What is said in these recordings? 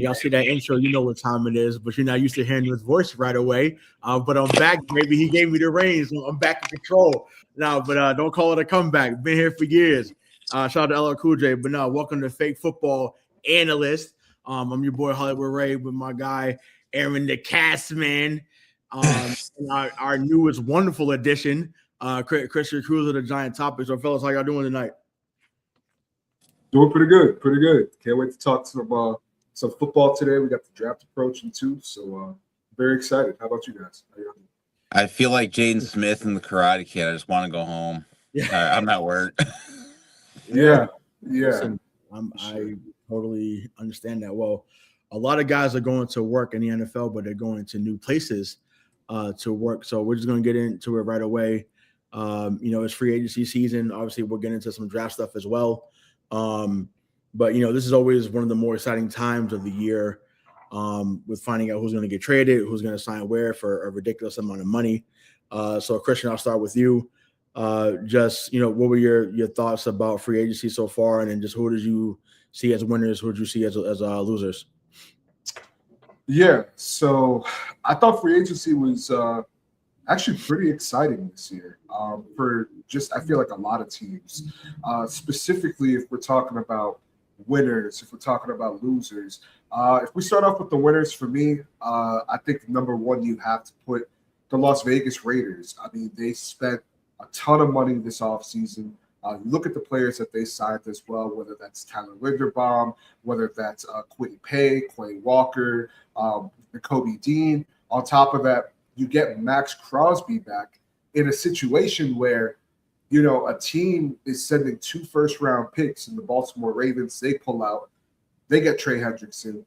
y'all see that intro, you know what time it is, but you're not used to hearing his voice right away. But I'm back, baby. He gave me the reins. So I'm back in control now. But don't call it a comeback. Been here for years. Shout out to LL Cool J. But no, welcome to Fake Football Analyst. I'm your boy Hollywood Ray with my guy Aaron the Castman. And our newest wonderful addition, Christian Cruz of the Giant Topics. So, fellas, how y'all doing tonight? Doing pretty good, pretty good. Can't wait to talk some football today. We got the draft approaching too, so very excited. How about you guys? I feel like Jaden Smith in the Karate Kid. I just want to go home. Yeah, I'm at work. yeah. Listen, I totally understand that. Well, a lot of guys are going to work in the NFL, but they're going to new places to work. So we're just going to get into it right away. It's free agency season. Obviously, we'll get into some draft stuff as well. But this is always one of the more exciting times of the year with finding out who's going to get traded, who's going to sign where for a ridiculous amount of money. So Christian, I'll start with you. What were your thoughts about free agency so far, and then just who did you see as winners, who did you see as losers? Yeah, so I thought free agency was actually pretty exciting this year I feel like a lot of teams, specifically if we're talking about winners, if we're talking about losers. If we start off with the winners, for me, I think number one, you have to put the Las Vegas Raiders. I mean, they spent a ton of money this offseason. Look at the players that they signed as well, whether that's Tyler Linderbaum, whether that's Kwity Paye, Quay Walker, Nakobe Dean. On top of that, you get Max Crosby back in a situation where, a team is sending 2 first-round picks and the Baltimore Ravens, they pull out. They get Trey Hendrickson.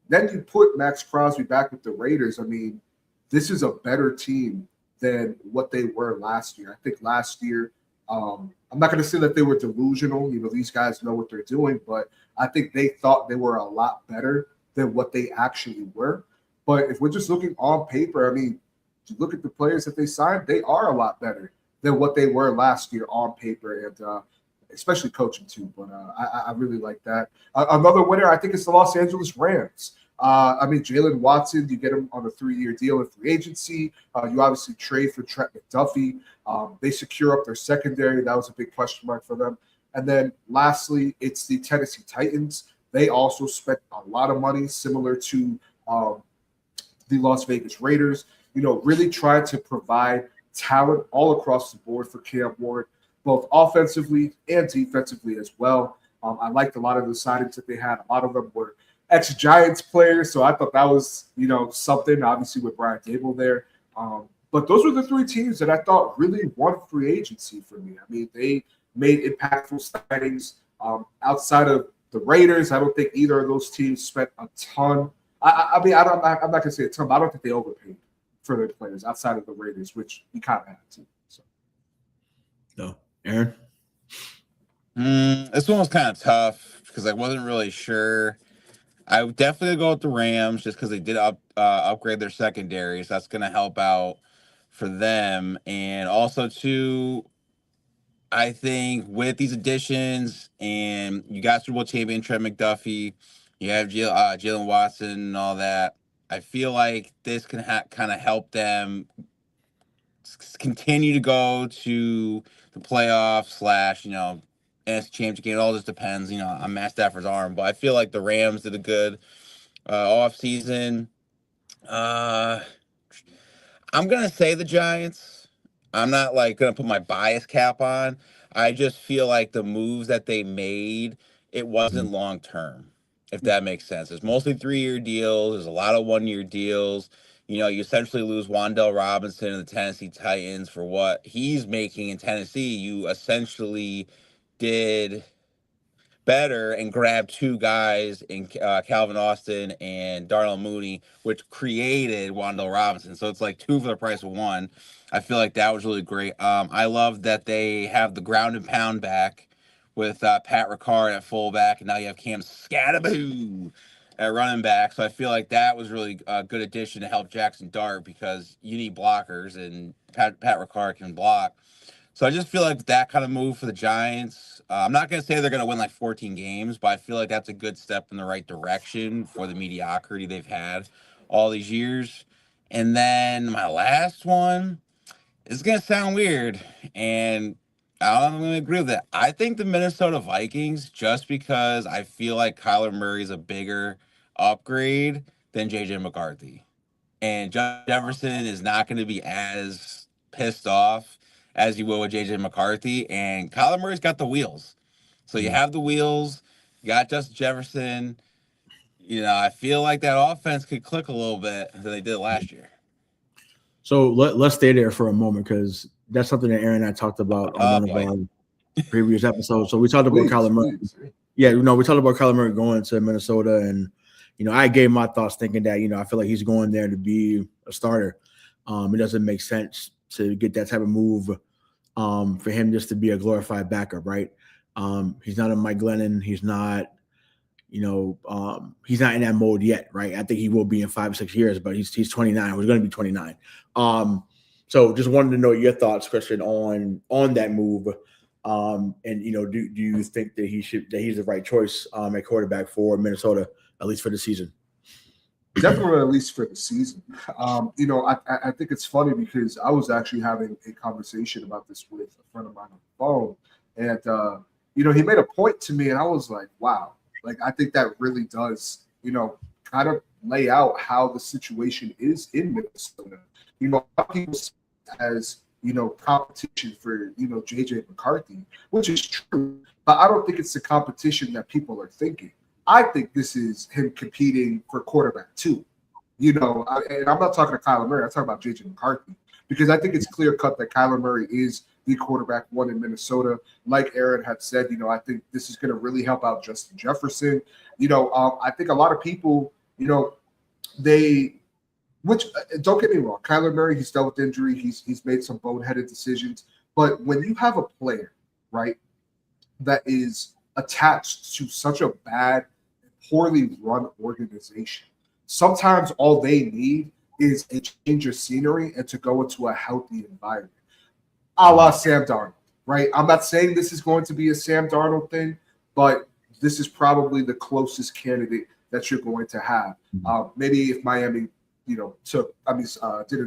Then you put Max Crosby back with the Raiders. I mean, this is a better team than what they were last year. I think last year, I'm not going to say that they were delusional. These guys know what they're doing, but I think they thought they were a lot better than what they actually were. But if we're just looking on paper, I mean, you look at the players that they signed, they are a lot better than what they were last year on paper, and especially coaching too. But I really like that. Another winner, I think, is the Los Angeles Rams. Jalen Watson, you get him on a 3-year deal in free agency. You obviously trade for Trent McDuffie. They secure up their secondary. That was a big question mark for them. And then lastly, it's the Tennessee Titans. They also spent a lot of money, similar to the Las Vegas Raiders. Really tried to provide talent all across the board for Cam Ward, both offensively and defensively as well. I liked a lot of the signings that they had. A lot of them were ex-Giants players, so I thought that was, something, obviously with Brian Dable there. But those were the 3 teams that I thought really won free agency for me. I mean, they made impactful signings. Outside of the Raiders, I don't think either of those teams spent a ton. I'm not going to say a ton, but I don't think they overpaid for their players outside of the Raiders, which you kind of had to. So. No. Aaron? This one was kind of tough because I wasn't really sure. I would definitely go with the Rams just because they did upgrade their secondary, so that's going to help out for them. And also, too, I think with these additions, and you got Super Bowl champion Trent McDuffie, you have Jalen Watson and all that, I feel like this can kind of help them continue to go to the playoffs / NFC championship game. It all just depends, on Matt Stafford's arm. But I feel like the Rams did a good offseason. I'm going to say the Giants. I'm not going to put my bias cap on. I just feel like the moves that they made, it wasn't long term, if that makes sense. It's mostly 3-year deals. There's a lot of 1-year deals. You essentially lose Wan'Dale Robinson and the Tennessee Titans for what he's making in Tennessee. You essentially did better and grabbed 2 guys in Calvin Austin and Darnell Mooney, which created Wan'Dale Robinson. So it's like 2 for the price of 1. I feel like that was really great. I love that they have the ground and pound back with Pat Ricard at fullback, and now you have Cam Scatterboo at running back. So I feel like that was really a good addition to help Jackson Dart because you need blockers, and Pat Ricard can block. So I just feel like that kind of move for the Giants. I'm not going to say they're going to win like 14 games, but I feel like that's a good step in the right direction for the mediocrity they've had all these years. And then my last one is going to sound weird, and I'm going to agree with that. I think the Minnesota Vikings, just because I feel like Kyler Murray is a bigger upgrade than JJ McCarthy. And Jefferson is not going to be as pissed off as you will with JJ McCarthy. And Kyler Murray's got the wheels. So you have the wheels, you got Justin Jefferson. I feel like that offense could click a little bit than they did last year. So let's stay there for a moment, because that's something that Aaron and I talked about on one of our previous episodes. So we talked about Kyler Murray. Yeah, we talked about Kyler Murray going to Minnesota, and I gave my thoughts thinking that I feel like he's going there to be a starter. It doesn't make sense to get that type of move for him just to be a glorified backup, right? He's not a Mike Glennon. He's not, he's not in that mode yet, right? I think he will be in 5 or 6 years, but he's 29. He's going to be 29. So just wanted to know your thoughts, Christian, on that move. And do you think that he's the right choice at quarterback for Minnesota, at least for the season? Definitely, at least for the season. I think it's funny because I was actually having a conversation about this with a friend of mine on the phone, and he made a point to me, and I was like, wow, like I think that really does, kind of lay out how the situation is in Minnesota. A lot of people see it as competition for JJ McCarthy, which is true, but I don't think it's the competition that people are thinking. I think this is him competing for quarterback too. And I'm not talking to Kyler Murray. I'm talking about JJ McCarthy, because I think it's clear cut that Kyler Murray is the quarterback one in Minnesota. Like Aaron had said, I think this is going to really help out Justin Jefferson. I think a lot of people, which don't get me wrong, Kyler Murray, he's dealt with injury. He's made some boneheaded decisions. But when you have a player, right, that is attached to such a bad, poorly run organization, sometimes all they need is a change of scenery and to go into a healthy environment. A la Sam Darnold, right? I'm not saying this is going to be a Sam Darnold thing, but this is probably the closest candidate that you're going to have. Maybe if Miami, didn't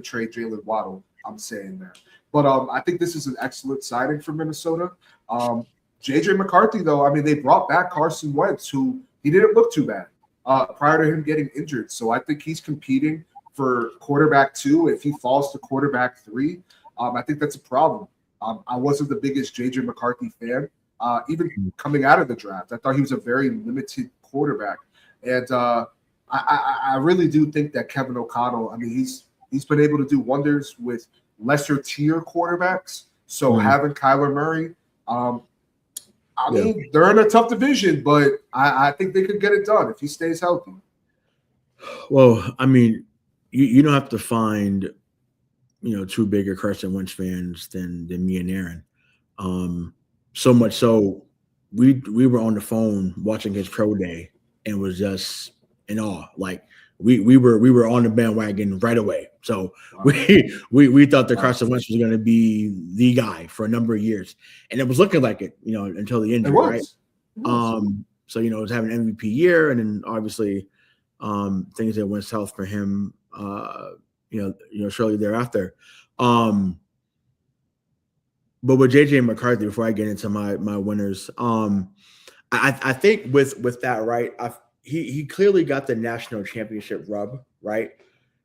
trade Jalen Waddle, I'm saying that. But I think this is an excellent signing for Minnesota. JJ McCarthy, though, they brought back Carson Wentz, who he didn't look too bad prior to him getting injured. So I think he's competing for quarterback 2. If he falls to quarterback 3, I think that's a problem. I wasn't the biggest JJ McCarthy fan, even coming out of the draft. I thought he was a very limited quarterback. And I really do think that Kevin O'Connell, he's been able to do wonders with lesser tier quarterbacks. So having Kyler Murray, they're in a tough division, but I think they could get it done if he stays healthy. Well, you don't have to find, two bigger Carson Wentz fans than me and Aaron. So much so, we were on the phone watching his pro day and was just in awe. Like we were on the bandwagon right away. So we thought that Carson Wentz was going to be the guy for a number of years, and it was looking like it, until the injury, right? So it was having an MVP year, and then obviously things that went south for him, shortly thereafter. But with JJ McCarthy, before I get into my winners, I think with that, right, he clearly got the national championship rub, right?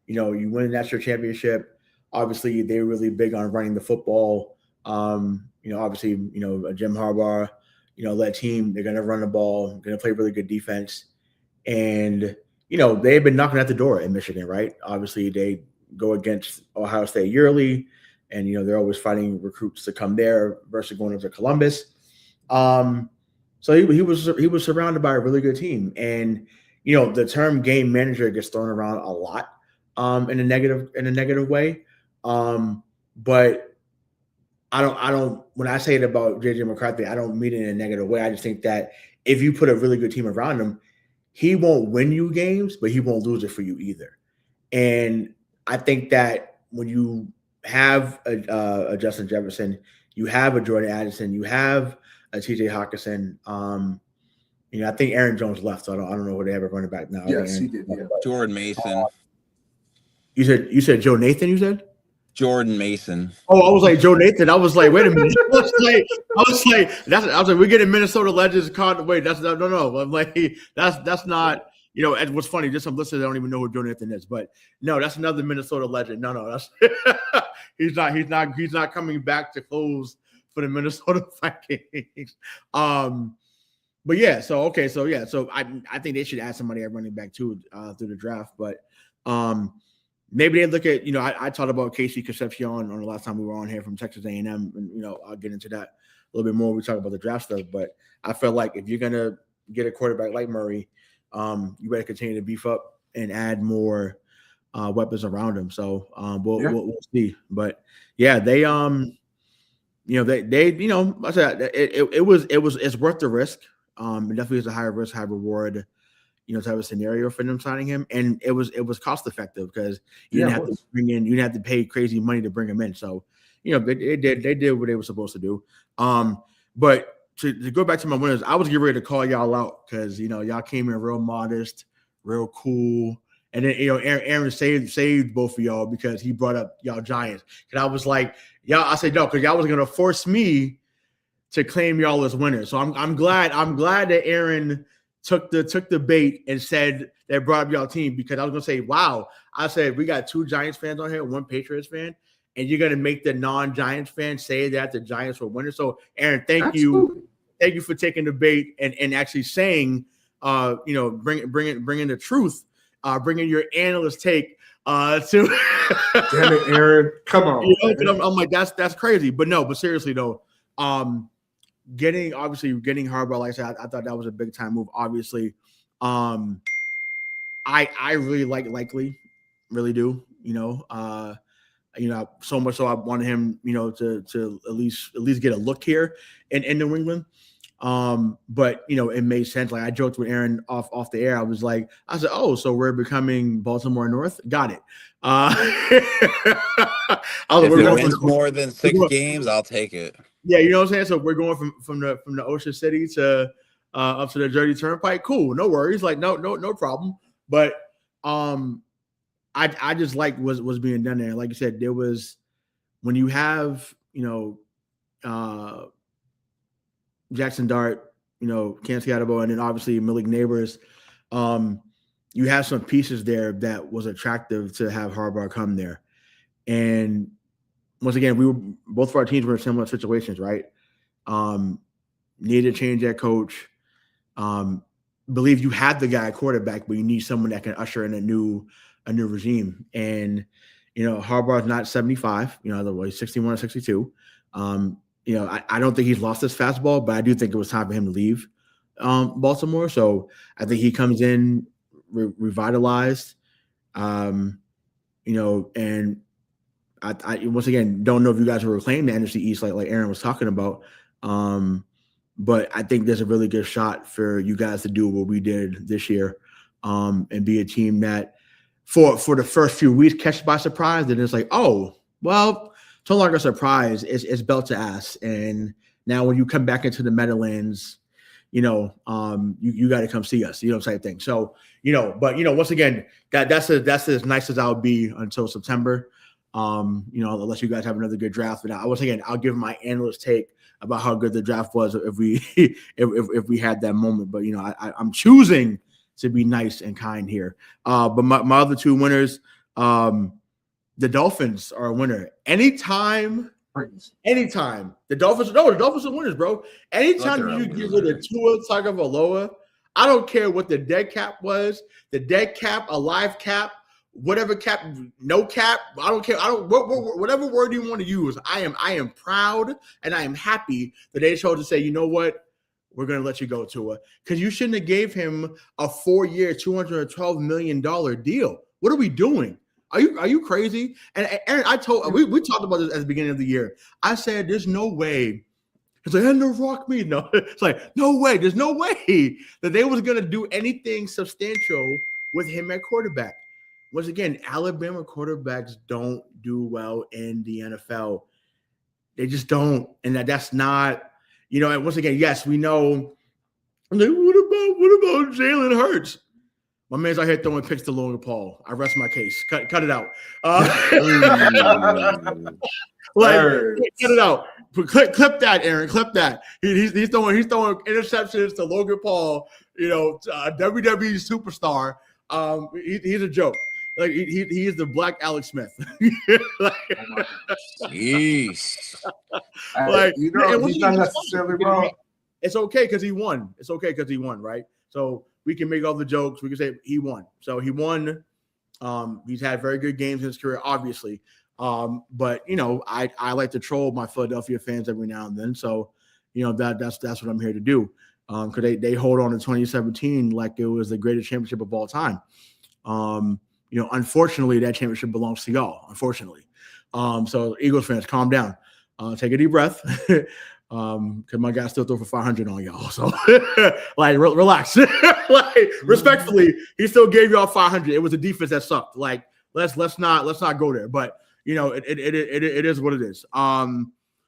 You win a national championship. Obviously, they're really big on running the football. Obviously, Jim Harbaugh, led team. They're going to run the ball, going to play really good defense. And, they've been knocking at the door in Michigan, right? Obviously, they go against Ohio State yearly, and, they're always fighting recruits to come there versus going over to Columbus. So he was surrounded by a really good team. And, the term game manager gets thrown around a lot in a negative way. But I don't when I say it about JJ McCarthy, I don't mean it in a negative way. I just think that if you put a really good team around him, he won't win you games, but he won't lose it for you either. And I think that when you have a Justin Jefferson, You have a Jordan Addison. You have a TJ Hawkinson. I think Aaron Jones left, so I don't know who they have at running back now. Yes, he did. Yeah. Jordan Mason. You said Joe Nathan. You said Jordan Mason. Oh, I was like Joe Nathan. I was like, wait a minute. I was like, we're getting Minnesota legends caught. Wait, no. I'm like, that's not. And what's funny? Just some listeners that don't even know who Joe Nathan is, but no, that's another Minnesota legend. No, that's he's not coming back to close for the Minnesota Vikings. But yeah, so I think they should add somebody at running back too through the draft, but maybe they look at, I talked about Casey Concepcion on the last time we were on here from Texas A&M, and I'll get into that a little bit more when we talk about the draft stuff. But I feel like if you're gonna get a quarterback like Murray, you better continue to beef up and add more weapons around him. So we'll see. But yeah, they I said it's worth the risk. It definitely is a higher risk, high reward, type of scenario for them signing him, and it was cost effective because you didn't have to bring in, you didn't have to pay crazy money to bring him in. So they did what they were supposed to do. But to go back to my winners, I was getting ready to call y'all out because y'all came in real modest, real cool, and then Aaron saved both of y'all because he brought up y'all Giants. And I was like, I said no, because y'all was gonna force me to claim y'all as winners. So I'm glad that Aaron took the bait and said they brought up y'all team, because I was gonna say, wow, I said we got 2 Giants fans on here, 1 Patriots fan, and you're gonna make the non-Giants fan say that the Giants were winners. So Aaron, thank you for taking the bait and actually saying, bringing the truth, bringing your analyst take to. Damn it, Aaron! Come on. I'm like that's crazy, but seriously though, getting Harbaugh, like I said, I thought that was a big time move. Obviously, I really like Likely, really do. So much so I wanted him, to at least get a look here in New England. But it made sense. Like I joked with Aaron off the air. I said, oh, so we're becoming Baltimore North. Got it. If it wins more than 6 games, I'll take it. Yeah, you know what I'm saying? So we're going from the Ocean City to up to the Jersey Turnpike. Cool, no worries. Like no problem. But I just like what's being done there. Like you said, there was, when you have Jackson Dart, Cam Scatterbo, and then obviously Malik Neighbors, you have some pieces there that was attractive to have Harbaugh come there. And once again, both of our teams were in similar situations, right? Needed to change that coach. Believe you have the guy quarterback, but you need someone that can usher in a new regime. And Harbaugh's not 75, otherwise 61 or 62. I don't think he's lost his fastball, but I do think it was time for him to leave Baltimore. So I think he comes in revitalized, and I once again don't know if you guys will reclaim the NFC East like Aaron was talking about, but I think there's a really good shot for you guys to do what we did this year, and be a team that for the first few weeks catch by surprise, and it's like, oh well, it's no longer a surprise. It's belt to ass, and now when you come back into the Meadowlands, you got to come see us, type thing. So but once again, that's as nice as I'll be until September. Unless you guys have another good draft. But I'll give my analyst take about how good the draft was if we if we had that moment. But I'm choosing to be nice and kind here. But my other 2 winners, the Dolphins are a winner. Anytime the Dolphins are winners, bro. Anytime you get rid of Tua Tagovailoa, I don't care what the dead cap was, the dead cap, a live cap, whatever cap, no cap, I don't care. Whatever word you want to use. I am proud and I am happy that they chose to say, you know what, we're gonna let you go, Tua, because you shouldn't have gave him a 4-year, $212 million deal. What are we doing? Are you crazy? And Aaron, we talked about this at the beginning of the year. I said, there's no way. It's like, no rock me. No, it's like, no way. There's no way that they was gonna do anything substantial with him at quarterback. Once again, Alabama quarterbacks don't do well in the NFL. They just don't, and that's not, And once again, yes, we know. Like, what about Jalen Hurts? My man's out here throwing picks to Logan Paul. I rest my case. Cut it out. Cut it out. Clip that, Aaron. Clip that. He's throwing interceptions to Logan Paul. WWE superstar. He's a joke. Like he is the black Alex Smith. Jeez. He's not necessarily wrong. It's okay because he won. It's okay because he won, right? So we can make all the jokes. We can say he won. So he won. He's had very good games in his career, obviously. But I like to troll my Philadelphia fans every now and then. So that's what I'm here to do. Because they hold on to 2017 like it was the greatest championship of all time. Unfortunately, that championship belongs to y'all. Unfortunately, so Eagles fans, calm down, take a deep breath, because my guy still threw for 500 on y'all. So, relax. Respectfully, he still gave y'all 500. It was a defense that sucked. Let's not go there. But it is what it is.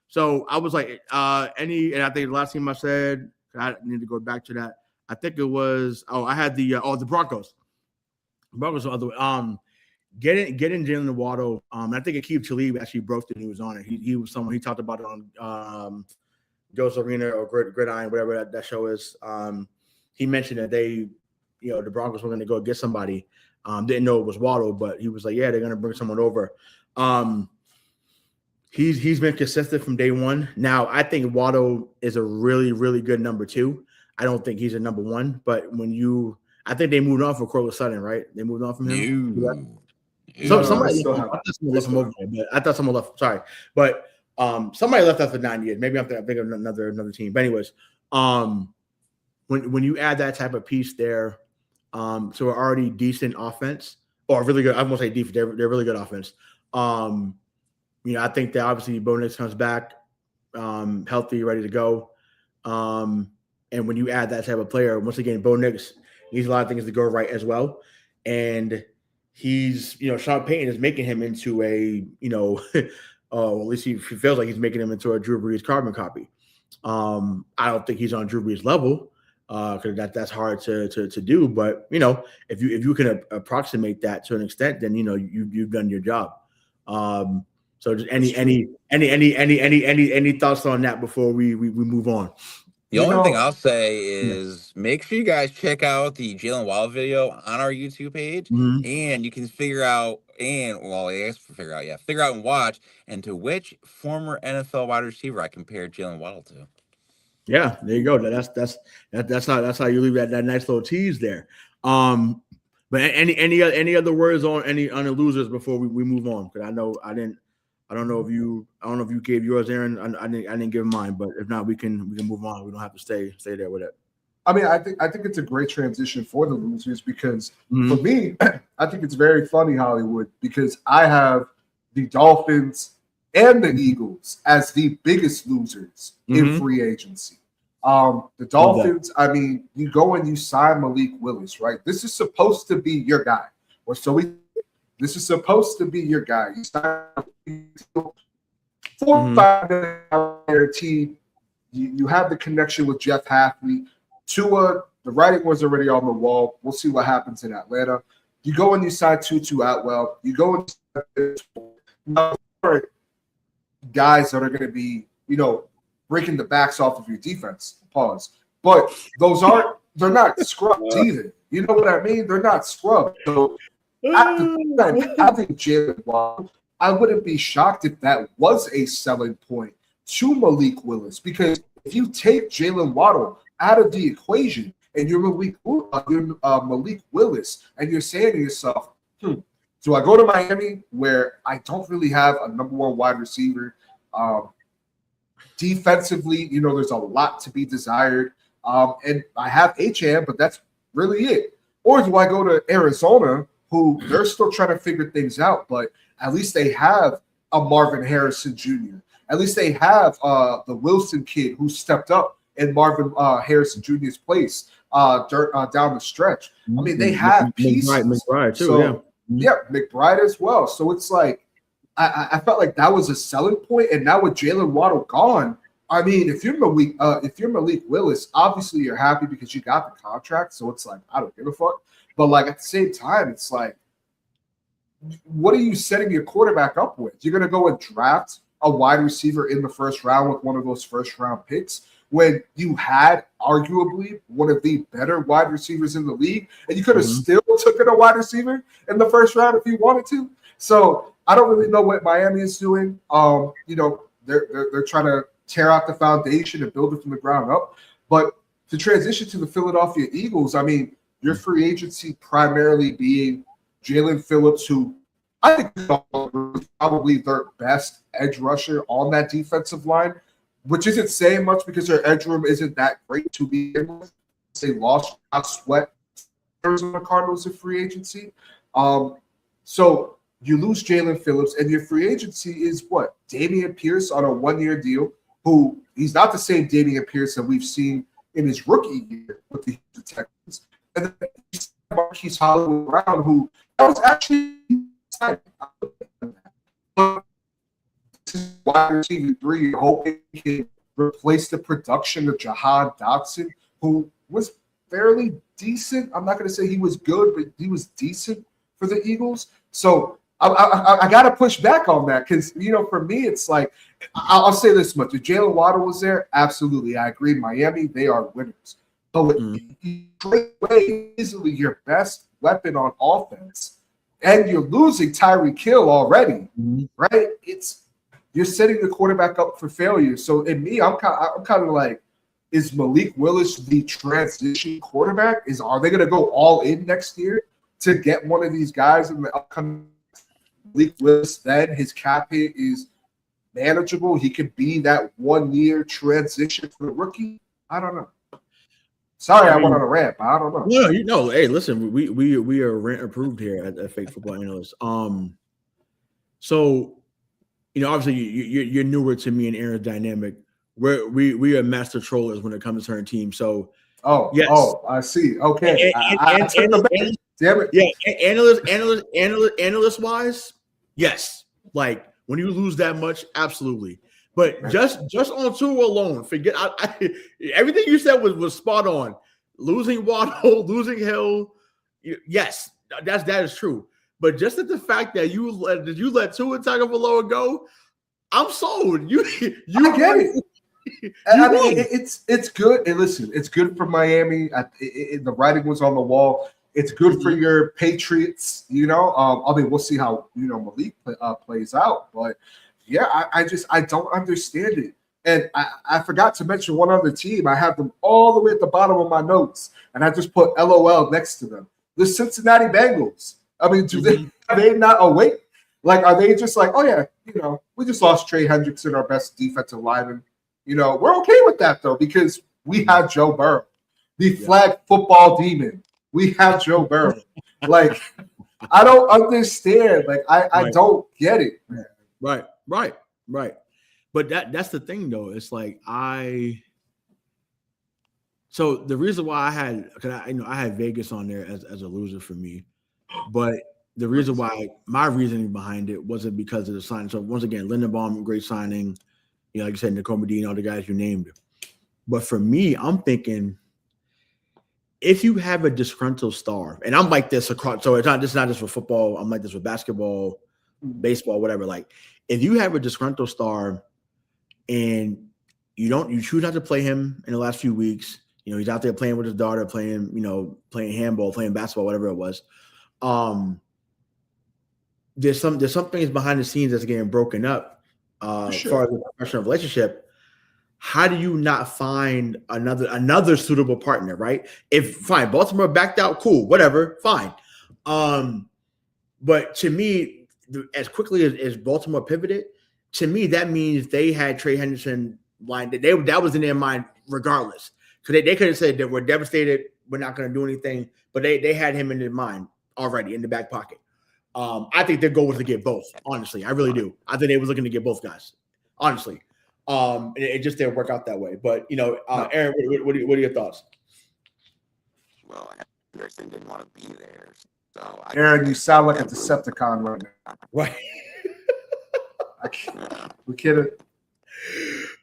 So I was like, and I think the last team I said, I need to go back to that. I think it was I had the Broncos. Broncos the other way. Getting Jalen Waddle. I think Akeem Talib actually broke the news on it. He was someone he talked about it on Joe's Arena or Gridiron, whatever that show is. He mentioned that the Broncos were going to go get somebody. Didn't know it was Waddle, but he was like, yeah, they're going to bring someone over. He's been consistent from day one. Now I think Waddle is a really, really good number 2. I don't think he's a number 1, but I think they moved on for Cortland Sutton, right? They moved on from him. Somebody left. Sorry, but somebody left after 9 years. Maybe I'm thinking of another team. But anyways, when you add that type of piece there, to an already decent offense or really good, I won't say defense. They're really good offense. I think that obviously Bo Nix comes back healthy, ready to go. And when you add that type of player, once again, Bo Nix needs a lot of things to go right as well. And he's, Sean Payton is making him into a, at least he feels like he's making him into a Drew Brees carbon copy. I don't think he's on Drew Brees level because that's hard to do. But, if you can approximate that to an extent, then, you've done your job. So just any thoughts on that before we move on? The only thing I'll say is make sure you guys check out the Jalen Waddle video on our YouTube page, and you can figure out and watch to which former NFL wide receiver I compared Jalen Waddle to. Yeah, there you go. That's how you leave that nice little tease there. But any other words on the losers before we move on? Because I don't know if you gave yours, Aaron. I didn't give mine, but if not, we can move on. We don't have to stay there with it. I mean, I think it's a great transition for the losers because for me, I think it's very funny, Hollywood, because I have the Dolphins and the Eagles as the biggest losers in free agency. The Dolphins, I mean, you go and you sign Malik Willis, right? This is supposed to be your guy. This is supposed to be your guy. You sign 4-5 million guaranteed. You have the connection with Jeff Hafley. Tua, the writing was already on the wall. We'll see what happens in Atlanta. You go and you sign Tutu Atwell. You go and guys that are going to be, breaking the backs off of your defense. Pause. But they're not scrubs either. You know what I mean? They're not scrubs. So at the time, having Jalen Waddle, I wouldn't be shocked if that was a selling point to Malik Willis. Because if you take Jalen Waddle out of the equation and you're Malik Willis and you're saying to yourself, do I go to Miami where I don't really have a number 1 wide receiver? Defensively, there's a lot to be desired. And I have HM, but that's really it. Or do I go to Arizona, who they're still trying to figure things out, but at least they have a Marvin Harrison Jr. At least they have the Wilson kid who stepped up in Marvin Harrison Jr.'s place down the stretch. I mean, they have pieces. McBride too, McBride as well. So it's like I felt like that was a selling point. And now with Jalen Waddle gone, I mean, if you're Malik Willis, obviously you're happy because you got the contract. So it's like, I don't give a fuck. But like at the same time, it's like, what are you setting your quarterback up with? You're gonna go and draft a wide receiver in the first round with one of those first round picks when you had arguably one of the better wide receivers in the league, and you could have still taken a wide receiver in the first round if you wanted to. So I don't really know what Miami is doing. They're trying to tear out the foundation and build it from the ground up. But to transition to the Philadelphia Eagles, I mean, your free agency primarily being Jalen Phillips, who I think is probably their best edge rusher on that defensive line, which isn't saying much because their edge room isn't that great to begin with. They lost Sweat Arizona Cardinals in free agency. So you lose Jalen Phillips, and your free agency is what? Dameon Pierce on a one-year deal, who he's not the same Dameon Pierce that we've seen in his rookie year with the Texans. And then Marquise Hollywood Brown, who that was actually wide receiver 3, hoping he can replace the production of Jahan Dotson, who was fairly decent. I'm not going to say he was good, but he was decent for the Eagles. So I got to push back on that because, for me, it's like, I'll say this much. If Jalen Waddle was there, absolutely. I agree. Miami, they are winners. But you trade away easily your best weapon on offense, and you're losing Tyreek Hill already, right? You're setting the quarterback up for failure. So in me, I'm kind of like, is Malik Willis the transition quarterback? Are they going to go all in next year to get one of these guys in the upcoming Malik Willis? Then his cap hit is manageable. He could be that 1 year transition for the rookie. I don't know. Sorry, I went on a rant, but I don't know. No, hey, listen, we are rant approved here at Fake Football Analysts. So, obviously you're newer to me and Aaron's dynamic. We are master trollers when it comes to certain teams. So, yes. I see. Okay, damn it. Yeah, analyst wise, yes. Like when you lose that much, absolutely. But just on Tua alone, forget everything you said was spot on. Losing Waddle, losing Hill, yes, that is true. But just at the fact that you let Tua Tagovailoa go, I'm sold. You I get it. I mean, it's good. And listen, it's good for Miami. The writing was on the wall. It's good for your Patriots. I mean, we'll see how Malik plays out, but. Yeah, I don't understand it. And I forgot to mention one other team. I have them all the way at the bottom of my notes, and I just put LOL next to them. The Cincinnati Bengals. I mean, are they not awake? Like, are they just like, oh, yeah, we just lost Trey Hendrickson, our best defensive lineman. We're okay with that, though, because we have Joe Burrow, the flag football demon. We have Joe Burrow. Like, I don't understand. Like, I don't get it, man. Right. But that's the thing, though. It's like so the reason why I had Vegas on there as a loser for me, but the reason why my reasoning behind it wasn't because of the signing. So once again, Lindenbaum, great signing. Like you said, Nicole Medina, all the guys you named. But for me, I'm thinking if you have a disgruntled star, and I'm like this across, so it's not just for football. I'm like this with basketball, baseball, whatever. Like, if you have a disgruntled star and you choose not to play him in the last few weeks, he's out there playing with his daughter, playing handball, playing basketball, whatever it was. There's some things behind the scenes that's getting broken up as far as the professional relationship. How do you not find another suitable partner, right? If fine, Baltimore backed out, cool, whatever, fine. But to me, as quickly as Baltimore pivoted, to me, that means they had Trey Henderson line. That was in their mind regardless. Because they could have said that we're devastated, we're not going to do anything, but they had him in their mind already in the back pocket. I think their goal was to get both, honestly. I really do. I think they was looking to get both guys, honestly. It just didn't work out that way. But, Aaron, what are your thoughts? Well, Anderson didn't want to be there. So Aaron, you sound like a Decepticon right now. Right. We can't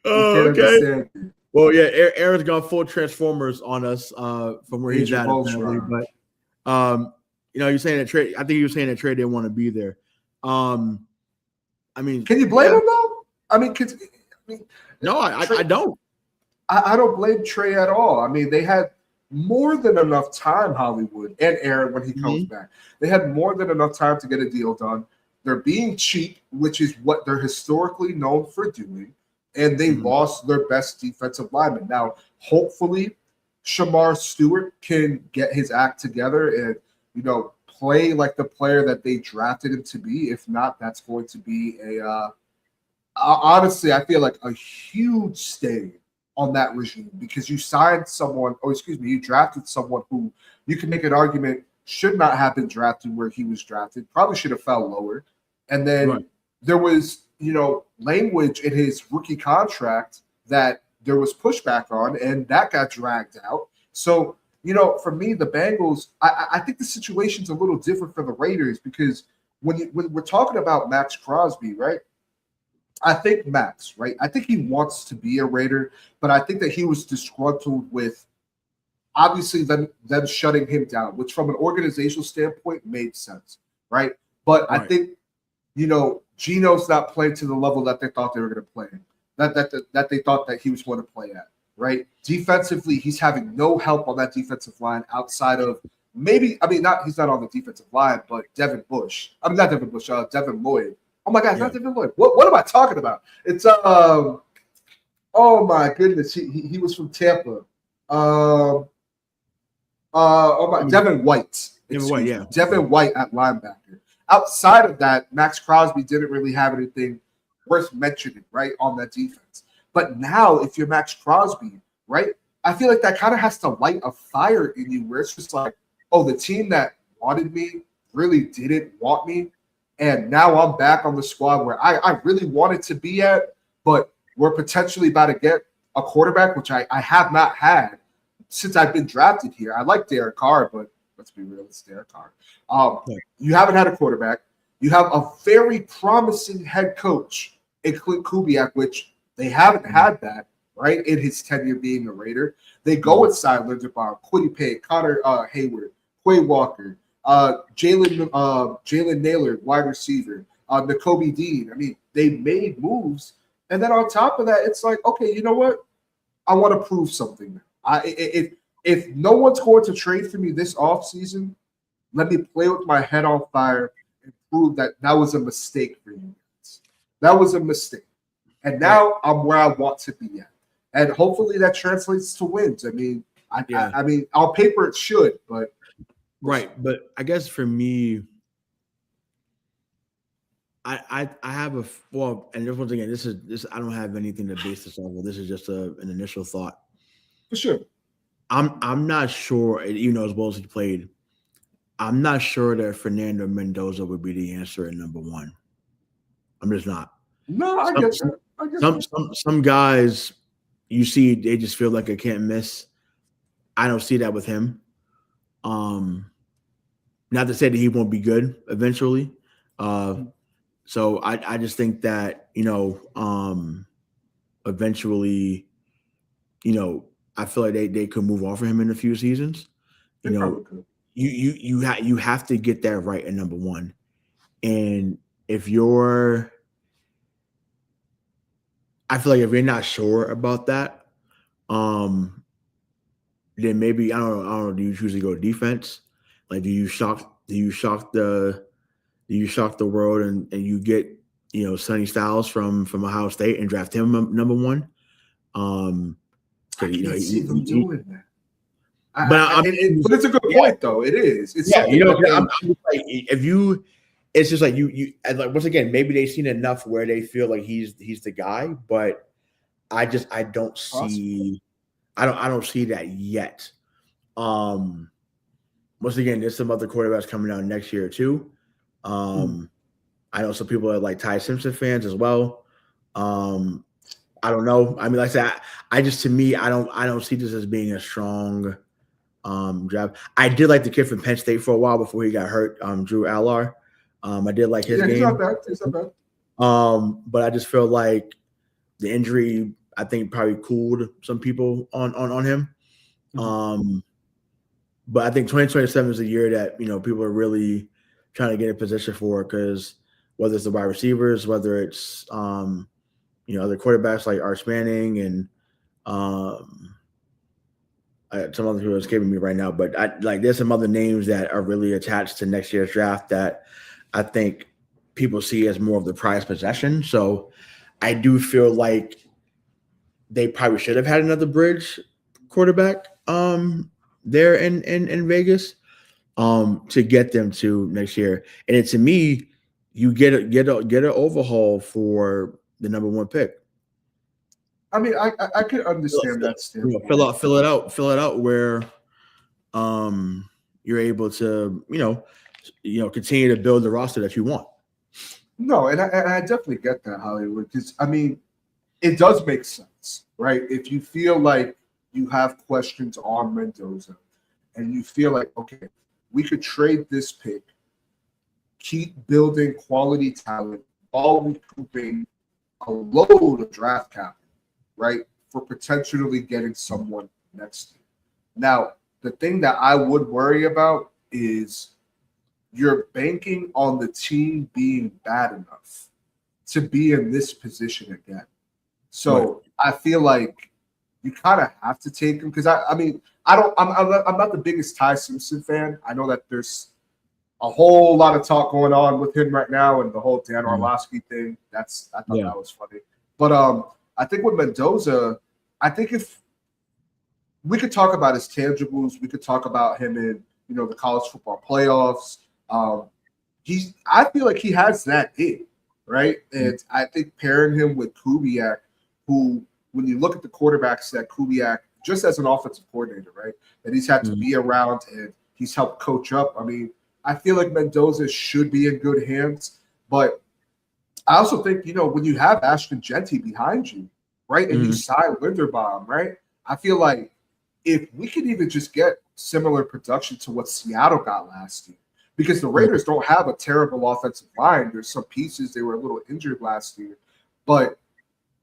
Oh, okay. understand. Well, yeah, Aaron's gone full Transformers on us from where he's Age of at apparently. Ultron. But you're saying that Trey. I think you were saying that Trey didn't want to be there. I mean, Can you blame him though? I mean, no, I don't. I don't blame Trey at all. I mean, they had more than enough time, Hollywood and Aaron, when he comes back. They had more than enough time to get a deal done. They're being cheap, which is what they're historically known for doing, and they lost their best defensive lineman. Now, hopefully, Shamar Stewart can get his act together and, play like the player that they drafted him to be. If not, that's going to be honestly, I feel like a huge stain on that regime, because you signed someone, you drafted someone who you can make an argument should not have been drafted where he was drafted, probably should have fell lower. And then there was, language in his rookie contract that there was pushback on, and that got dragged out. So, for me, the Bengals, I think the situation's a little different for the Raiders, because when we're talking about Max Crosby, right? I think Max, right? I think he wants to be a Raider, but I think that he was disgruntled with obviously them shutting him down, which from an organizational standpoint made sense, right? But I think, Geno's not playing to the level that they thought they were going to play, that they thought that he was going to play at, right? Defensively, he's having no help on that defensive line outside of he's not on the defensive line, but Devin Lloyd. Oh my God, not Devin Lloyd. What am I talking about? It's oh my goodness, he was from Tampa. Devin White. Devin White at linebacker. Outside of that, Max Crosby didn't really have anything worth mentioning, right, on that defense. But now, if you're Max Crosby, right, I feel like that kind of has to light a fire in you, where it's just like, oh, the team that wanted me really didn't want me, and now I'm back on the squad where I really wanted to be at, but we're potentially about to get a quarterback, which I have not had since I've been drafted here. I like Derek Carr, but let's be real, it's Derek Carr. You haven't had a quarterback. You have a very promising head coach in Clint Kubiak, which they haven't had that, right, in his tenure being a Raider. They go inside Linderbaum, Kwity Paye, Connor Hayward, Quay Walker, Jalen Naylor, wide receiver, Nakobe Dean. I mean, they made moves. And then on top of that, it's like, okay, you know what? I want to prove something now. If no one's going to trade for me this offseason, let me play with my head on fire and prove that was a mistake for you guys. That was a mistake. And now I'm where I want to be at. And hopefully that translates to wins. I mean, I mean, on paper it should, but but I guess for me, I have and once again, this I don't have anything to base this on. This is just an initial thought. For sure. I'm not sure, as well as he played, I'm not sure that Fernando Mendoza would be the answer at number one. I'm just not. No, I get that. Some guys you see, they just feel like I can't miss. I don't see that with him. Not to say that he won't be good eventually. So I just think that, eventually, I feel like they could move on for him in a few seasons. You have to get that right at number one. And I feel like if you're not sure about that, then maybe I don't know. Do you usually go defense? Like, do you shock the world and you get Sonny Styles from Ohio State and draft him number one? I can't see them doing that. But it's a good point, though. It is. It's it's just like you and like once again, maybe they've seen enough where they feel like he's the guy, but I don't see that yet. Once again, there's some other quarterbacks coming out next year too. I know some people are like Ty Simpson fans as well. I don't know. I mean, like I said, to me, I don't see this as being a strong draft. I did like the kid from Penn State for a while before he got hurt, Drew Allar. I did like his game. He's not bad. But I just feel like the injury, I think, probably cooled some people on him. But I think 2027 is a year that people are really trying to get in position for, because whether it's the wide receivers, whether it's other quarterbacks like Arch Manning and some other people are escaping me right now, but there's some other names that are really attached to next year's draft that I think people see as more of the prized possession. So I do feel like they probably should have had another bridge quarterback there in Vegas to get them to next year. And to me, you get an overhaul for the number one pick. I mean, I could understand that standpoint. Fill it out where you're able to continue to build the roster that you want. No, and I definitely get that, Hollywood, because I mean, it does make sense, right? If you feel like you have questions on Mendoza and you feel like, okay, we could trade this pick, keep building quality talent, while recouping a load of draft capital, right, for potentially getting someone next year. Now, the thing that I would worry about is you're banking on the team being bad enough to be in this position again. So I feel like you kind of have to take him, because I'm not the biggest Ty Simpson fan. I know that there's a whole lot of talk going on with him right now, and the whole Dan Orlovsky thing. I thought that was funny. But I think with Mendoza, I think if we could talk about his tangibles, we could talk about him in the college football playoffs. I feel like he has that in, right? And I think pairing him with Kubiak, who, when you look at the quarterbacks that Kubiak, just as an offensive coordinator, right, that he's had to be around and he's helped coach up. I mean, I feel like Mendoza should be in good hands, but I also think, when you have Ashton Genty behind you, right, and you sign Linderbaum, right, I feel like if we could even just get similar production to what Seattle got last year, because the Raiders don't have a terrible offensive line. There's some pieces, they were a little injured last year, but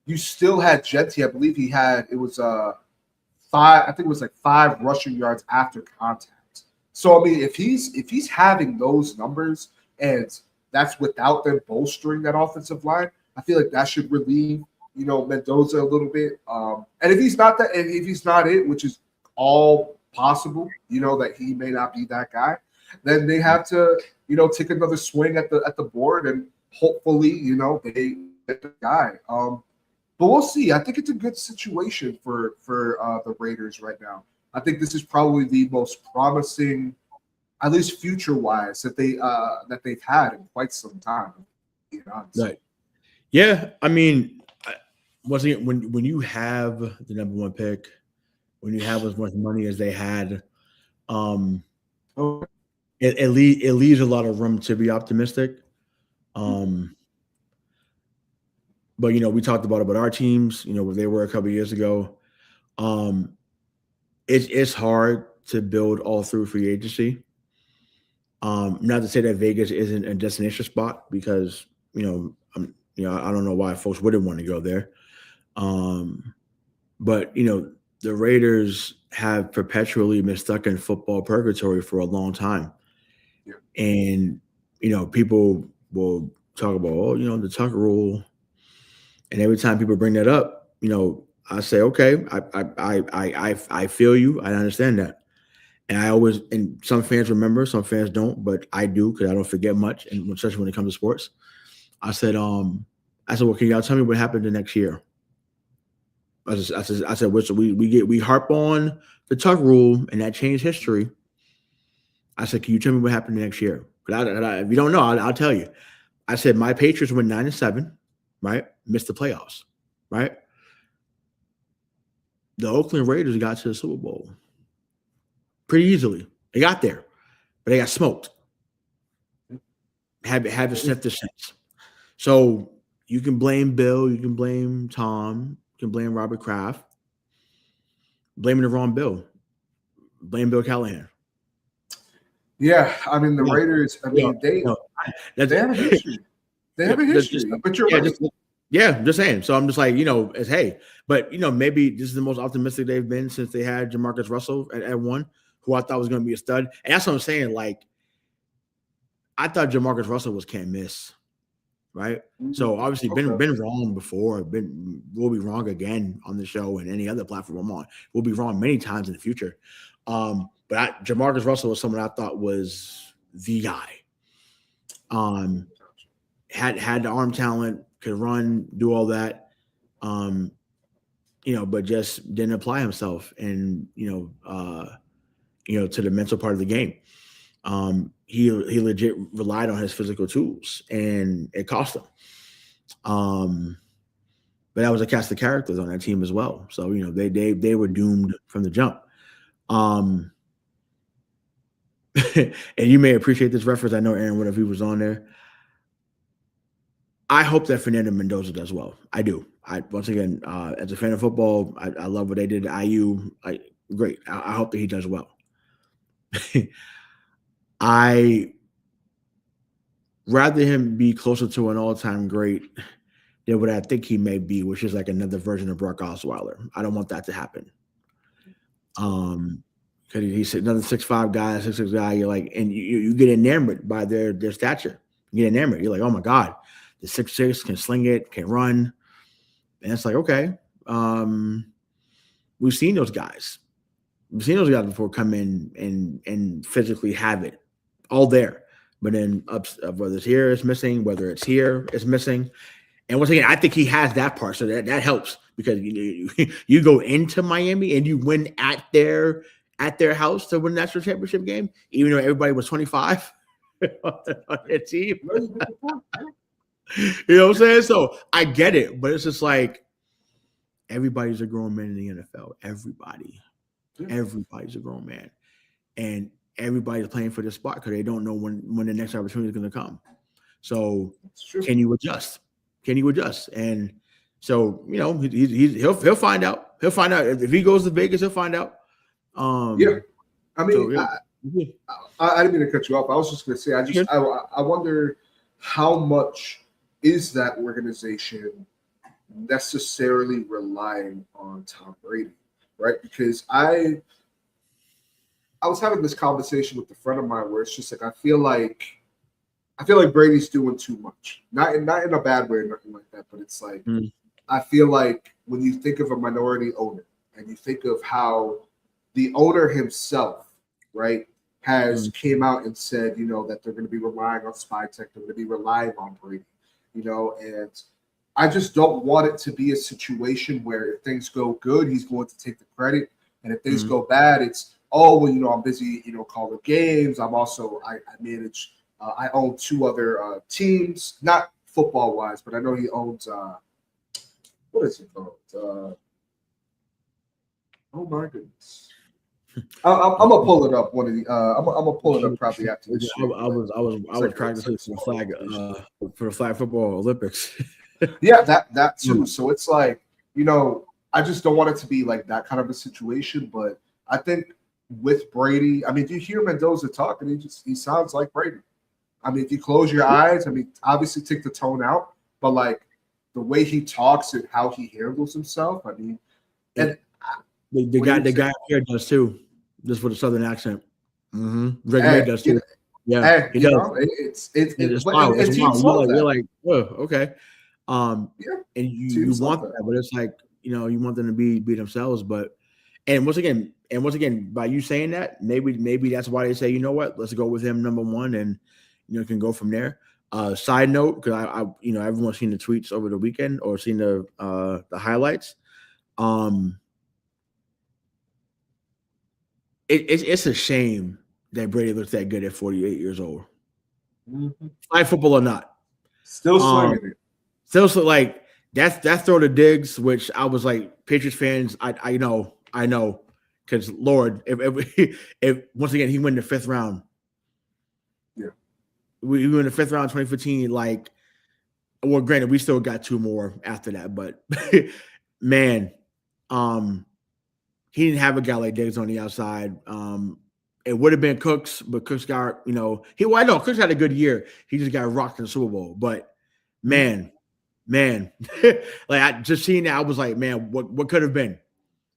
you still had Genty. I believe he had, it was 5 rushing yards after contact. So I mean, if he's having those numbers, and that's without them bolstering that offensive line, I feel like that should relieve Mendoza a little bit. And if he's not that, and if he's not it, which is all possible, that he may not be that guy, then they have to take another swing at the board, and hopefully they get the guy. But we'll see. I think it's a good situation for the Raiders right now. I think this is probably the most promising, at least future-wise, that they've had in quite some time. Right. Yeah. I mean, once again, when you have the number one pick, when you have as much money as they had, it leaves a lot of room to be optimistic. But we talked about our teams, where they were a couple of years ago. It's hard to build all through free agency. Not to say that Vegas isn't a destination spot, because I don't know why folks wouldn't want to go there. But the Raiders have perpetually been stuck in football purgatory for a long time. Yeah. And people will talk about the Tucker rule. And every time people bring that up, I say, okay, I feel you. I understand that. And some fans remember, some fans don't, but I do, because I don't forget much, and especially when it comes to sports. I said, well, can y'all tell me what happened the next year? I said, we harp on the Tuck rule, and that changed history. I said, can you tell me what happened the next year? But if you don't know, I'll tell you. I said, my Patriots went 9-7, right? Missed the playoffs, right? The Oakland Raiders got to the Super Bowl pretty easily. They got there, but they got smoked. Have sniffed the sense. So you can blame Bill, you can blame Tom, you can blame Robert Kraft. Blaming the wrong Bill. Blame Bill Callahan. Yeah, I mean the Raiders. I mean they have a history. They have a history, but you're right. Just saying. So I'm just like, but maybe this is the most optimistic they've been since they had Jamarcus Russell at one, who I thought was going to be a stud. And that's what I'm saying. Like, I thought Jamarcus Russell was can't miss, right? Mm-hmm. So obviously been wrong before, we'll be wrong again on the show and any other platform I'm on. We'll be wrong many times in the future. But Jamarcus Russell was someone I thought was the guy. Had the arm talent, could run, do all that, but just didn't apply himself and to the mental part of the game. He legit relied on his physical tools, and it cost him. But that was a cast of characters on that team as well. So they were doomed from the jump. And you may appreciate this reference. I know Aaron would if he was on there. I hope that Fernando Mendoza does well. I do. Once again, as a fan of football, I love what they did at IU. Great. I hope that he does well. I rather him be closer to an all-time great than what I think he may be, which is like another version of Brock Osweiler. I don't want that to happen. Because he's another 6'5" guy, 6'6" guy. You're like, and you get enamored by their stature. You get enamored. You're like, oh my God. The 6'6" can sling it, can run. And it's like, okay. We've seen those guys. We've seen those guys before come in and physically have it all there. But then whether it's here, it's missing. Whether it's here, it's missing. And once again, I think he has that part. So that helps because you go into Miami and you win at their house to win the national championship game, even though everybody was 25 on their team. You know what I'm saying? So I get it, but it's just like everybody's a grown man in the NFL. Everybody's a grown man. And everybody's playing for the spot because they don't know when the next opportunity is going to come. So can you adjust? And so, he'll find out. He'll find out. If he goes to Vegas, he'll find out. I mean, I didn't mean to cut you off. I was just going to say, I wonder how much is that organization necessarily relying on Tom Brady, right? Because I was having this conversation with a friend of mine where it's just like I feel like Brady's doing too much. Not in a bad way or nothing like that, but it's like I feel like when you think of a minority owner and you think of how the owner himself, right, has came out and said, that they're going to be relying on spy tech, they're going to be relying on Brady, and I just don't want it to be a situation where if things go good, he's going to take the credit, and if things go bad, it's I'm busy, calling games. I'm also I manage. I own two other teams, not football wise, but I know he owns what is it called? Oh my goodness. I'm gonna pull it up. I'm gonna pull it up probably after this. I was practicing for the flag football Olympics. Yeah, that too. So it's like I just don't want it to be like that kind of a situation. But I think with Brady, I mean, do you hear Mendoza talk and he sounds like Brady? I mean, if you close your eyes, I mean, obviously take the tone out, but like the way he talks and how he handles himself, I mean, and the guy here does too, just with a southern accent. Ray does too. Yeah, he does. It's wild. You're like, oh, okay. And you want that, but it's like you want them to be themselves. But and once again, by you saying that, maybe that's why they say, you know what, let's go with him number one, and can go from there. Side note, because I everyone's seen the tweets over the weekend or seen the highlights. It's a shame that Brady looks that good at 48 years old. Flag football or not, still swinging it. Still, so like that's throw to Diggs, which I was like, Patriots fans, I know, because Lord, if once again he went in the fifth round. We were in the fifth round, 2015. Like, well, granted, we still got two more after that, but man, he didn't have a guy like Diggs on the outside. It would have been Cooks, but Cooks got, Cooks had a good year. He just got rocked in the Super Bowl. But man. Like I just seen that, I was like, man, what could have been?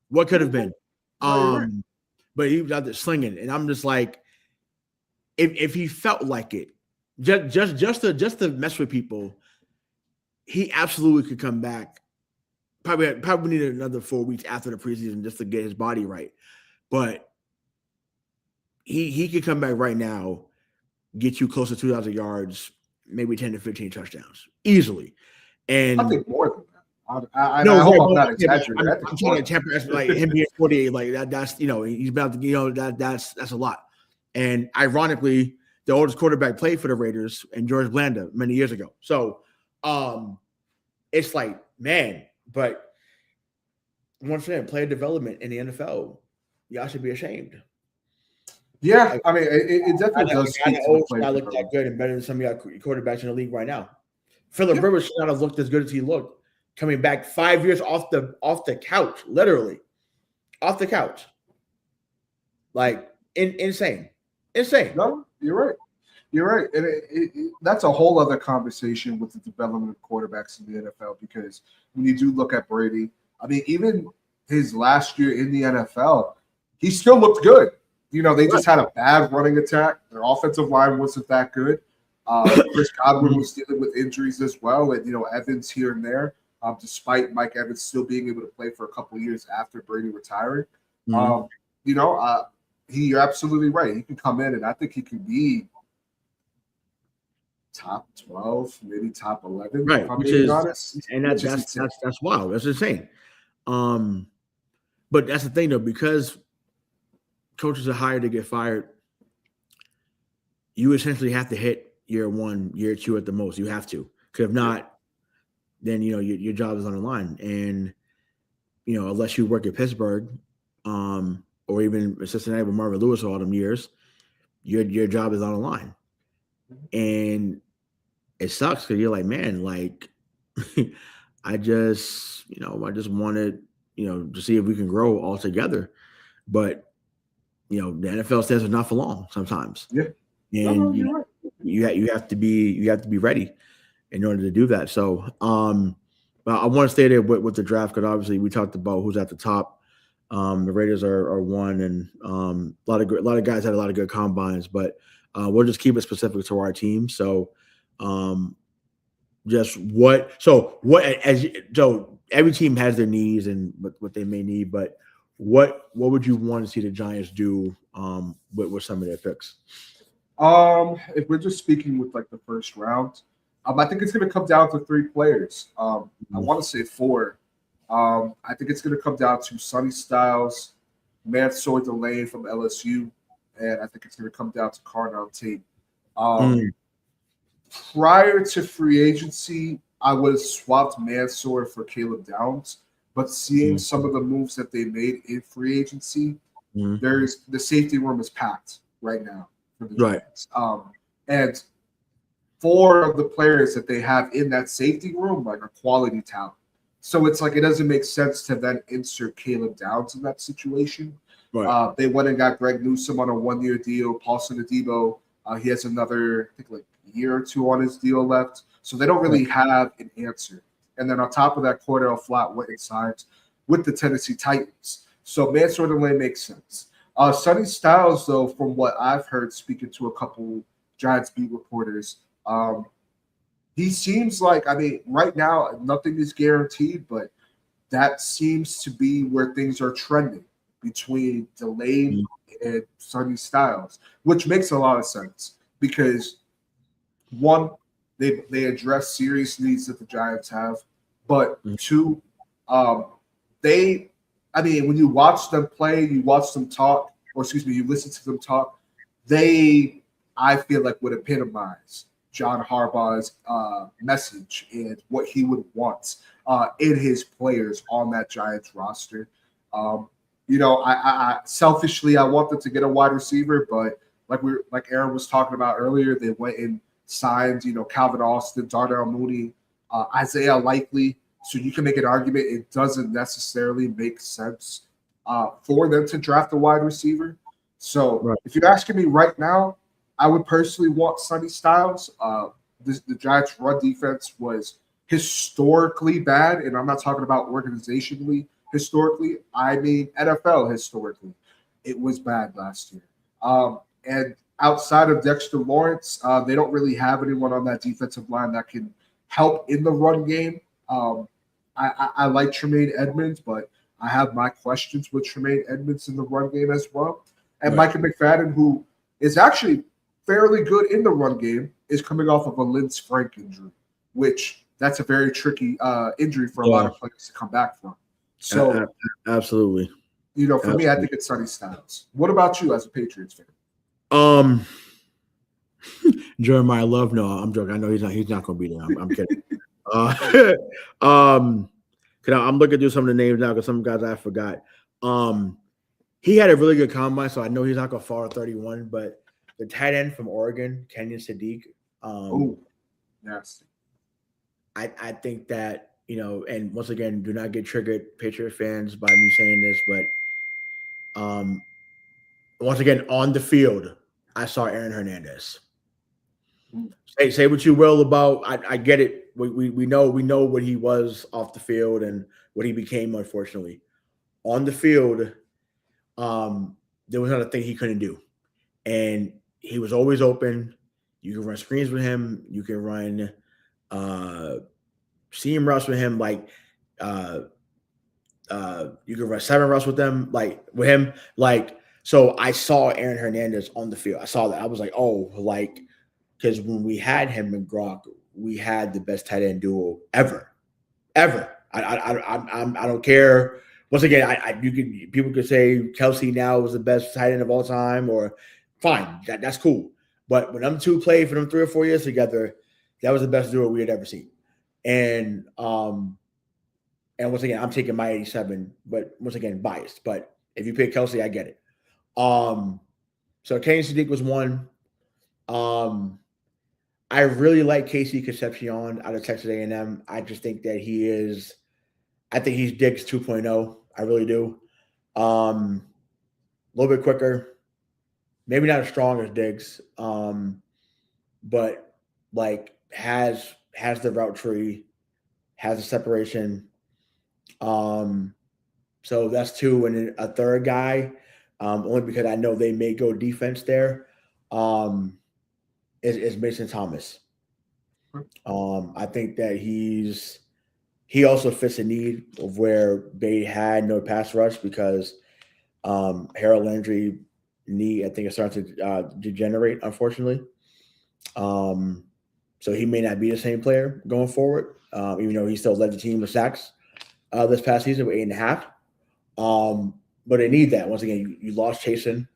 What could have been? Right. But he was out there slinging, and I'm just like, if he felt like it, just to mess with people, he absolutely could come back. Probably needed another 4 weeks after the preseason just to get his body right. But he could come back right now, get you close to 2,000 yards, maybe 10 to 15 touchdowns easily. And I think more than that. I no, hope right, I'm not but exaggerating. I'm trying to temper like him being 48, like that. That's he's about to that's a lot. And ironically, the oldest quarterback played for the Raiders and George Blanda many years ago. So it's like, man, but once again, player development in the NFL, y'all should be ashamed. Yeah, Like, I mean, it definitely does speak to the player look that good and better than some of y'all quarterbacks in the league right now. Phillip Rivers should not have looked as good as he looked coming back 5 years off the couch, literally off the couch. Like insane. No, you're right, and that's a whole other conversation with the development of quarterbacks in the NFL. Because when you do look at Brady, I mean, even his last year in the NFL, he still looked good. They just had a bad running attack. Their offensive line wasn't that good. Chris Godwin was dealing with injuries as well, and Evans here and there. Despite Mike Evans still being able to play for a couple of years after Brady retiring, you're absolutely right. He can come in, and I think he can be top 12, maybe top 11. Right, If I'm which being is honest. and that's wild. That's insane. But that's the thing though, because coaches are hired to get fired, you essentially have to hit year 1, year 2 at the most. You have to, because if not, then your job is on the line. And unless you work at Pittsburgh, or even Cincinnati with Marvin Lewis all them years, your job is on the line. And it sucks because you're like, man, like I just wanted, to see if we can grow all together. But the NFL says it's not for long sometimes. Yeah. And you're right. you have to be ready in order to do that. So but I want to stay there with the draft, because obviously we talked about who's at the top. The Raiders are one, and a lot of guys had a lot of good combines, but we'll just keep it specific to our team. So every team has their needs and what they may need, but what would you want to see the Giants do with some of their picks? If we're just speaking with like the first round, I think it's going to come down to 3 players. I want to say 4. I think it's going to come down to Sonny Styles, Mansour Delane from LSU, and I think it's going to come down to Carnell Tate. Prior to free agency, I would have swapped Mansour for Caleb Downs, but seeing some of the moves that they made in free agency, the safety room is packed right now for the Giants. And 4 of the players that they have in that safety room are quality talent. So it's like it doesn't make sense to then insert Caleb Downs in that situation. Right. They went and got Greg Newsome on a 1-year deal. Paulson Adebo, he has another, I think, like a year or 2 on his deal left. So they don't really have an answer. And then on top of that, Cordell Flott went and signed with the Tennessee Titans. So Mansour Delane makes sense. Sonny Styles, though, from what I've heard speaking to a couple Giants beat reporters, he seems like, I mean, right now, nothing is guaranteed, but that seems to be where things are trending between Delane and Sonny Styles, which makes a lot of sense because, one, they address serious needs that the Giants have, but 2, when you watch them play, you watch them talk, you listen to them talk, I feel like would epitomize John Harbaugh's message and what he would want in his players on that Giants roster. I selfishly, I want them to get a wide receiver, but like Aaron was talking about earlier, they went and signed, Calvin Austin, Darnell Mooney, Isaiah Likely. So you can make an argument it doesn't necessarily make sense for them to draft a wide receiver. So if you're asking me right now, I would personally want Sonny Styles, the Giants' run defense was historically bad, and I'm not talking about organizationally historically. I mean NFL historically, it was bad last year. And outside of Dexter Lawrence, they don't really have anyone on that defensive line that can help in the run game. I like Tremaine Edmonds, but I have my questions with Tremaine Edmonds in the run game as well. And Right. Micah McFadden, who is actually fairly good in the run game, is coming off of a Linz Frank injury, which that's a very tricky injury for a lot of players to come back from. So, Absolutely. For me, I think it's Sonny Styles. What about you as a Patriots fan? Jeremiah Love. No, I'm joking. I know he's not going to be there. I'm kidding. Cause I'm looking through some of the names now because some guys I forgot. He had a really good combine, so I know he's not going to fall to 31. But the tight end from Oregon, Kenyon Sadiq. Nasty. I think that, and once again, do not get triggered, Patriot fans, by me saying this, but once again, on the field, I saw Aaron Hernandez. Say what you will about. I get it. We know what he was off the field and what he became. Unfortunately, on the field, there was not a thing he couldn't do, and he was always open. You can run screens with him. You can run seam routes with him. Like you can run 7 routes with them. Like with him. Like so, I saw Aaron Hernandez on the field. I saw that. I was like, oh, like. Because when we had him and Gronk, we had the best tight end duo ever. I don't care. Once again, people could say Kelsey now is the best tight end of all time, or fine, that's cool. But when them two played for them 3 or 4 years together, that was the best duo we had ever seen. And once again, I'm taking my 87, but once again, biased. But if you pick Kelsey, I get it. So Kenyon Sadiq was one. I really like Casey Concepcion out of Texas A&M. I just think that he's Diggs 2.0. I really do. A little bit quicker, maybe not as strong as Diggs, but like has the route tree, has the separation. So that's 2, and then a third guy, only because I know they may go defense there. Is Mason Thomas. I think that he also fits a need of where they had no pass rush because Harold Landry knee, I think, is starting to degenerate, unfortunately. So he may not be the same player going forward, even though he still led the team with sacks this past season with 8.5. But they need that. Once again, you lost Chasen.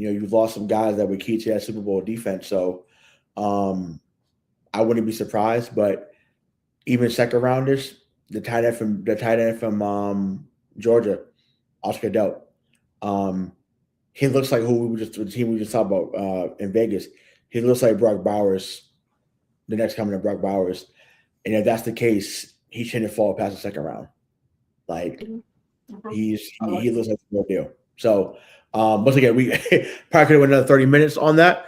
You've lost some guys that were key to that Super Bowl defense. So I wouldn't be surprised. But even second rounders, the tight end from Georgia, Oscar Delp, he looks like the team we just talked about in Vegas. He looks like Brock Bowers, the next coming of Brock Bowers. And if that's the case, he shouldn't fall past the second round. Like he looks like the real deal. So once again, we probably could have went another 30 minutes on that.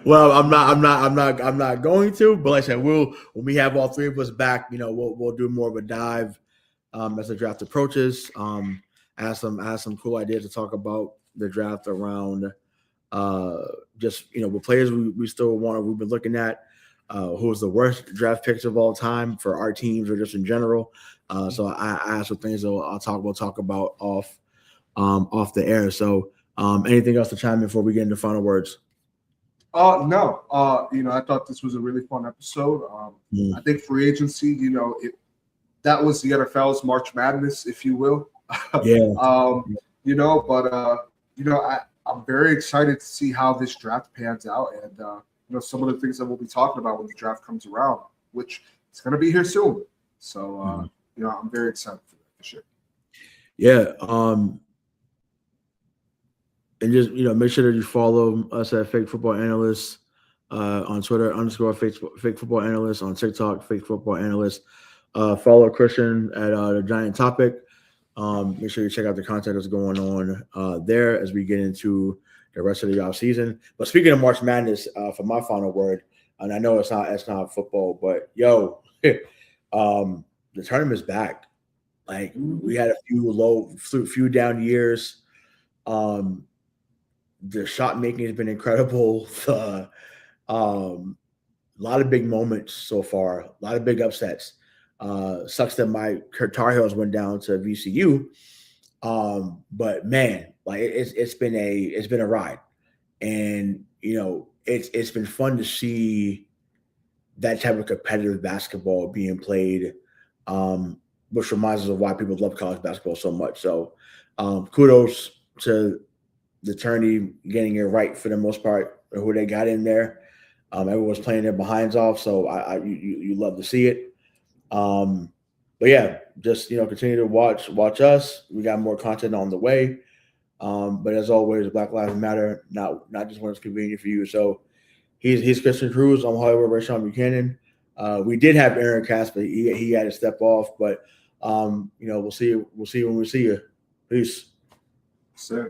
Well, I'm not going to, but like I said, when we have all 3 of us back, we'll do more of a dive as the draft approaches. I have some cool ideas to talk about the draft around just with players we've been looking at, who's the worst draft picks of all time for our teams or just in general. So I have some things that we'll talk about off the air. So anything else to chime in before we get into final words? No. I thought this was a really fun episode. I think free agency, that was the NFL's March Madness, if you will. Yeah. I'm very excited to see how this draft pans out and some of the things that we'll be talking about when the draft comes around, which is going to be here soon. So I'm very excited for that this year. Yeah. And just make sure that you follow us at Fake Football Analysts on Twitter _ Fake Football Analysts, on TikTok Fake Football Analysts. Follow Christian at the Giant Topic. Make sure you check out the content that's going on there as we get into the rest of the offseason. But speaking of March Madness, for my final word, and I know it's not football, but yo, the tournament's back. Like we had a few down years. The shot making has been incredible. A lot of big moments so far. A lot of big upsets. Sucks that my Tar Heels went down to VCU. But man, like it's been a ride, and it's been fun to see that type of competitive basketball being played, which reminds us of why people love college basketball so much. So, kudos to the tourney getting it right for the most part, who they got in there. Everyone's playing their behinds off, so you love to see it. But yeah, just continue to watch us. We got more content on the way. But as always, Black Lives Matter, not just when it's convenient for you. So he's Christian Cruz. I'm Hollywood Rashawn Buchanan. We did have Aaron Cass, but he had to step off. But we'll see when we see you. Peace. So.